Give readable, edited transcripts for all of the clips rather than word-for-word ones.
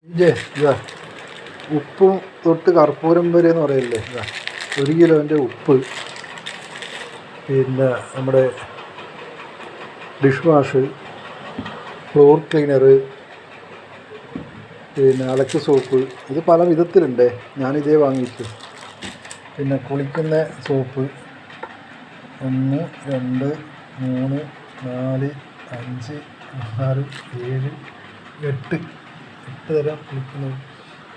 ഇതാ ഉപ്പും തൊട്ട് കർപ്പൂരം വരെ എന്ന് പറയില്ലേ, ഇതാ 1 കിലോൻ്റെ ഉപ്പ്, പിന്നെ നമ്മുടെ ഡിഷ് വാഷ്, ഫ്ലോർ ക്ലീനർ, പിന്നെ അലക്ക് സോപ്പ്. ഇത് പല വിധത്തിലുണ്ട്, ഞാനിതേ വാങ്ങിച്ചു. പിന്നെ കുളിക്കുന്ന സോപ്പ് 1 2 3 4 5 6 7 8 തരം കുളിക്കുന്നത്.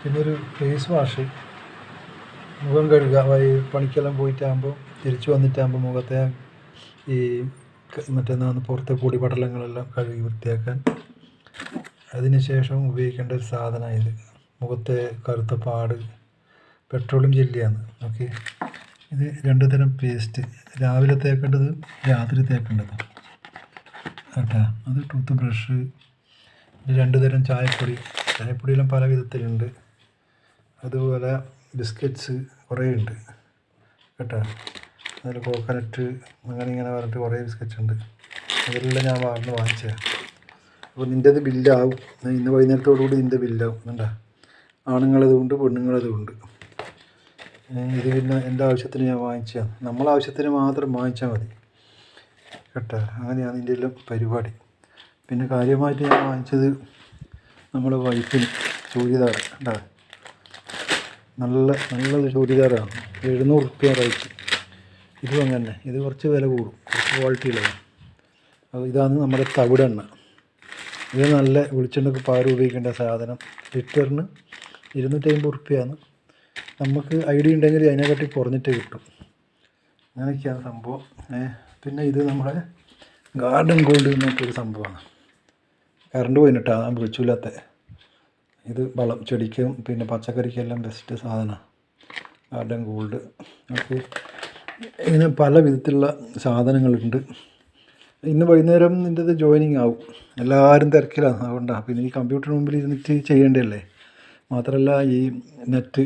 പിന്നെ ഒരു ഫേസ് വാഷ്, മുഖം കഴുകുക, പണിക്കെല്ലാം പോയിട്ടാകുമ്പോൾ തിരിച്ചു വന്നിട്ടാകുമ്പോൾ മുഖത്തെ ഈ മറ്റേന്നാണ് പുറത്തെ പൊടിപടലങ്ങളെല്ലാം കഴുകി വൃത്തിയാക്കാൻ. അതിന് ശേഷം ഉപയോഗിക്കേണ്ട ഒരു സാധനമാണ് ഇത്. മുഖത്തെ കറുത്ത പാട് പെട്രോളിയം ജെല്ലിയാണ്. ഓക്കെ, ഇത് 2 തരം പേസ്റ്റ്, രാവിലെ തേക്കേണ്ടത്, രാത്രി തേക്കേണ്ടത് കേട്ടോ. അത് ടൂത്ത് ബ്രഷ്, 2 തരം ചായപ്പൊടിയെല്ലാം പല വിധത്തിലുണ്ട്. അതുപോലെ ബിസ്ക്കറ്റ്സ് കുറേ ഉണ്ട് കേട്ടോ. അതിൽ കോക്കനട്ട് ഇങ്ങനെ പറഞ്ഞിട്ട് കുറേ ബിസ്ക്കറ്റ്സ് ഉണ്ട്. അതെല്ലാം ഞാൻ വാങ്ങിച്ചതാണ്. അപ്പോൾ നിൻ്റേത് ബില്ലാവും, ഇന്ന് വൈകുന്നേരത്തോടുകൂടി നിൻ്റെ ബില്ലാവും. കണ്ടാ, ആണുങ്ങളതുകൊണ്ട് പെണ്ണുങ്ങളതുകൊണ്ട്. ഇത് പിന്നെ എൻ്റെ ആവശ്യത്തിന് ഞാൻ വാങ്ങിച്ചതാണ്. നമ്മളെ ആവശ്യത്തിന് മാത്രം വാങ്ങിച്ചാൽ മതി കേട്ടോ. അങ്ങനെയാണ് ഇതിൻ്റെ എല്ലാം പരിപാടി. പിന്നെ കാര്യമായിട്ട് ഞാൻ വാങ്ങിച്ചത് നമ്മുടെ വൈഫിന് ചൂരിദാർ. കണ്ടാ, നല്ലൊരു ചൂരിദാറാണ്, 700 റുപ്യ റേറ്റ്. ഇതും അങ്ങനെ, ഇത് കുറച്ച് വില കൂടും, കുറച്ച് ക്വാളിറ്റിയുള്ളതാണ്. അപ്പോൾ ഇതാണ് നമ്മുടെ തവിടെണ്ണ. ഇത് നല്ല വെളിച്ചെണ്ണയ്ക്ക് പകരം ഉപയോഗിക്കേണ്ട സാധനം. ലിറ്ററിന് 250 റുപ്യയാണ്. നമുക്ക് ഐഡിയ ഉണ്ടെങ്കിൽ അതിനെക്കാട്ടി കുറഞ്ഞിട്ട് കിട്ടും. അങ്ങനെയൊക്കെയാണ് സംഭവം. പിന്നെ ഇത് നമ്മുടെ ഗാർഡൻ ഗോൾഡ് എന്നൊരു സംഭവമാണ്. കറണ്ട് പോയിട്ടാണ് ഞാൻ വിളിച്ചില്ലാത്ത. ഇത് വളം ചെടിക്കും പിന്നെ പച്ചക്കറിക്കെല്ലാം ബെസ്റ്റ് സാധനമാണ് ഗാർഡൻ ഗോൾഡ്. ഓക്കെ, ഇങ്ങനെ പല വിധത്തിലുള്ള സാധനങ്ങളുണ്ട്. ഇന്ന് വൈകുന്നേരം നിൻ്റെത് ജോയിനിങ് ആവും. എല്ലാവരും തിരക്കിലാണ്, അതുകൊണ്ടാണ്. പിന്നെ ഈ കമ്പ്യൂട്ടറിന് മുമ്പിൽ ഇരുന്നിട്ട് ചെയ്യേണ്ടതല്ലേ. മാത്രമല്ല ഈ നെറ്റ്